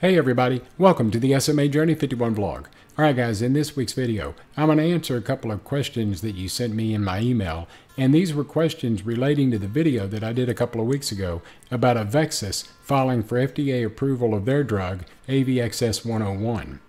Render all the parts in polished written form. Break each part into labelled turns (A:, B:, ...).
A: Hey everybody, welcome to the SMA Journey 51 vlog. Alright guys, in this week's video, I'm going to answer a couple of questions that you sent me in my email, and these were questions relating to the video that I did a couple of weeks ago about AveXis filing for FDA approval of their drug, AVXS-101.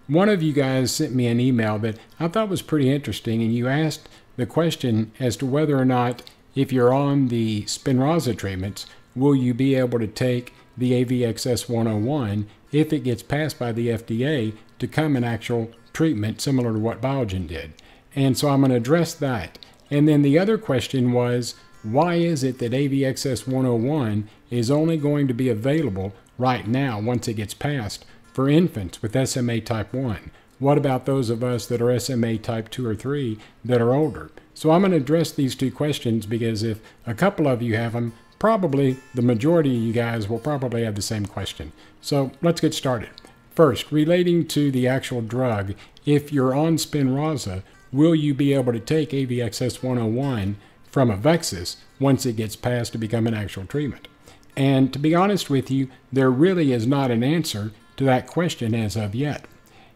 A: One of you guys sent me an email that I thought was pretty interesting, and you asked the question as to whether or not, if you're on the Spinraza treatments, will you be able to take the AVXS-101 if it gets passed by the FDA to come an actual treatment similar to what Biogen did. And so I'm going to address that. And then the other question was, why is it that AVXS-101 is only going to be available right now once it gets passed for infants with SMA type 1? What about those of us that are SMA type 2 or 3 that are older? So I'm going to address these two questions because if a couple of you have them, probably the majority of you guys will probably have the same question. So let's get started. First, relating to the actual drug, if you're on Spinraza, will you be able to take AVXS-101 from AveXis once it gets passed to become an actual treatment? And to be honest with you, there really is not an answer to that question as of yet.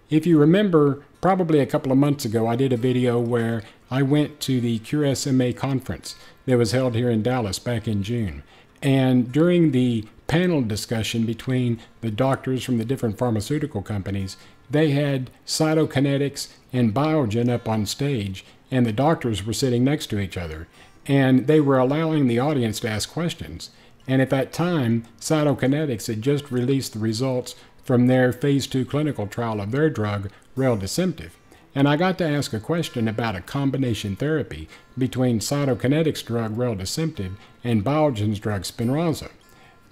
A: If you remember, probably a couple of months ago, I did a video where I went to the Cure SMA conference that was held here in Dallas back in June. And during the panel discussion between the doctors from the different pharmaceutical companies, they had Cytokinetics and Biogen up on stage, and the doctors were sitting next to each other. And they were allowing the audience to ask questions. And at that time, Cytokinetics had just released the results from their phase 2 clinical trial of their drug, reldesemtiv. And I got to ask a question about a combination therapy between Cytokinetics' drug, reldesemtiv, and Biogen's drug, Spinraza.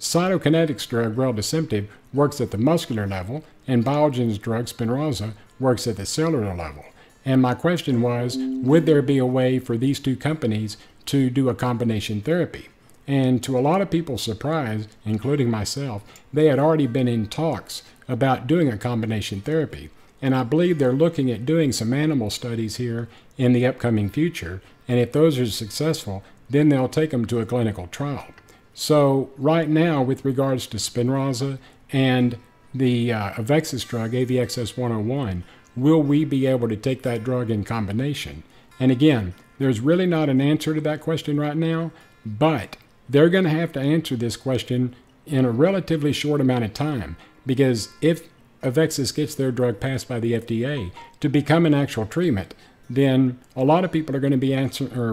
A: Cytokinetics' drug, reldesemtiv, works at the muscular level, and Biogen's drug, Spinraza, works at the cellular level. And my question was, would there be a way for these two companies to do a combination therapy? And to a lot of people's surprise, including myself, they had already been in talks about doing a combination therapy. And I believe they're looking at doing some animal studies here in the upcoming future. And if those are successful, then they'll take them to a clinical trial. So right now, with regards to Spinraza and the AveXis drug, AVXS-101, will we be able to take that drug in combination? And again, there's really not an answer to that question right now, but they're going to have to answer this question in a relatively short amount of time, because if AveXis gets their drug passed by the FDA to become an actual treatment, then a lot of people are going to be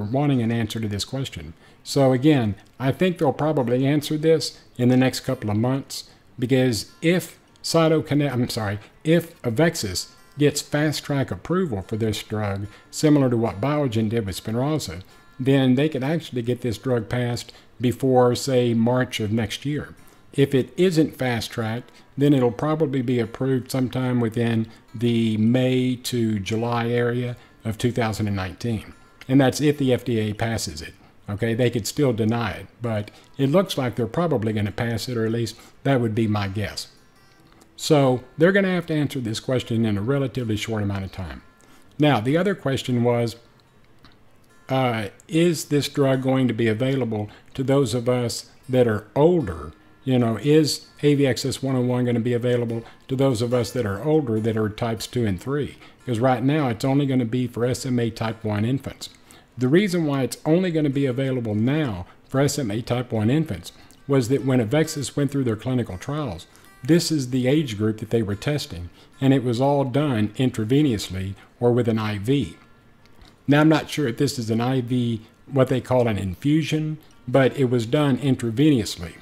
A: wanting an answer to this question. So again, I think they'll probably answer this in the next couple of months, because if AveXis gets fast track approval for this drug, similar to what Biogen did with Spinraza, then they could actually get this drug passed before, say, March of next year. If it isn't fast-tracked, then it'll probably be approved sometime within the May to July area of 2019. And that's if the FDA passes it. Okay, they could still deny it, but it looks like they're probably going to pass it, or at least that would be my guess. So they're going to have to answer this question in a relatively short amount of time. Now, the other question was, is this drug going to be available to those of us that are older? You know, is AVXS-101 going to be available to those of us that are older, that are types 2 and 3? Because right now it's only going to be for SMA type 1 infants. The reason why it's only going to be available now for SMA type 1 infants was that when AveXis went through their clinical trials, this is the age group that they were testing, and it was all done intravenously or with an IV. Now, I'm not sure if this is an IV, what they call an infusion, but it was done intravenously.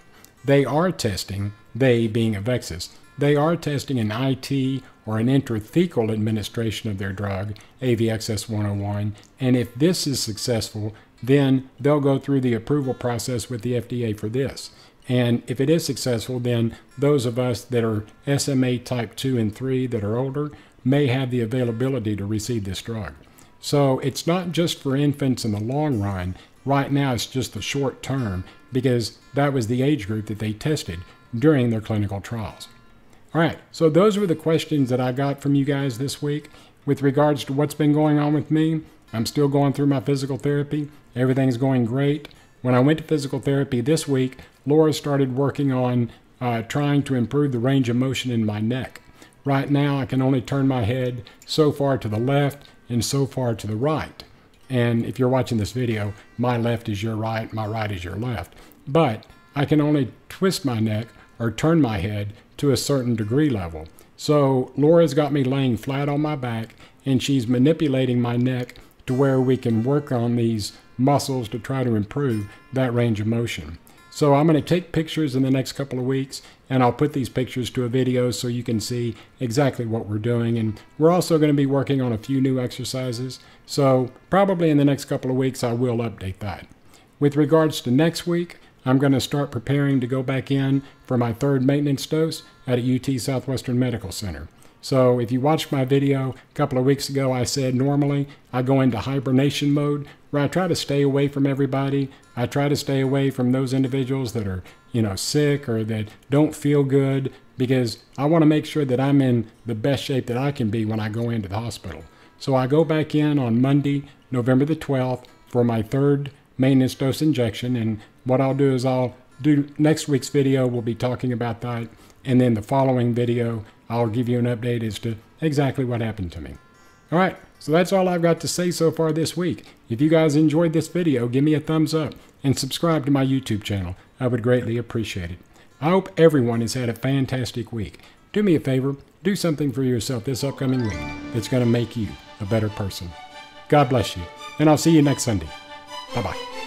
A: They are testing, they being AveXis, they are testing an IT or an intrathecal administration of their drug, AVXS-101, and if this is successful, then they'll go through the approval process with the FDA for this. And if it is successful, then those of us that are SMA type 2 and 3 that are older may have the availability to receive this drug. So it's not just for infants in the long run. Right now it's just the short term, because that was the age group that they tested during their clinical trials. All right, so those were the questions that I got from you guys this week with regards to what's been going on with me. I'm still going through my physical therapy. Everything's going great. When I went to physical therapy this week, Laura started working on trying to improve the range of motion in my neck. Right now, I can only turn my head so far to the left and so far to the right. And if you're watching this video, my left is your right, my right is your left. But I can only twist my neck or turn my head to a certain degree level. So Laura's got me laying flat on my back, and she's manipulating my neck to where we can work on these muscles to try to improve that range of motion. So I'm going to take pictures in the next couple of weeks, and I'll put these pictures to a video so you can see exactly what we're doing. And we're also going to be working on a few new exercises. So probably in the next couple of weeks, I will update that. With regards to next week, I'm going to start preparing to go back in for my third maintenance dose at a UT Southwestern Medical Center. So if you watched my video a couple of weeks ago, I said normally I go into hibernation mode where I try to stay away from everybody. I try to stay away from those individuals that are, sick or that don't feel good, because I want to make sure that I'm in the best shape that I can be when I go into the hospital. So I go back in on Monday, November the 12th for my third maintenance dose injection, and what I'll do is I'll do next week's video, we'll be talking about that, and then the following video I'll give you an update as to exactly what happened to me. All right, so that's all I've got to say so far this week. If you guys enjoyed this video, give me a thumbs up and subscribe to my YouTube channel. I would greatly appreciate it. I hope everyone has had a fantastic week. Do me a favor, do something for yourself this upcoming week that's going to make you a better person. God bless you, and I'll see you next Sunday. Bye-bye.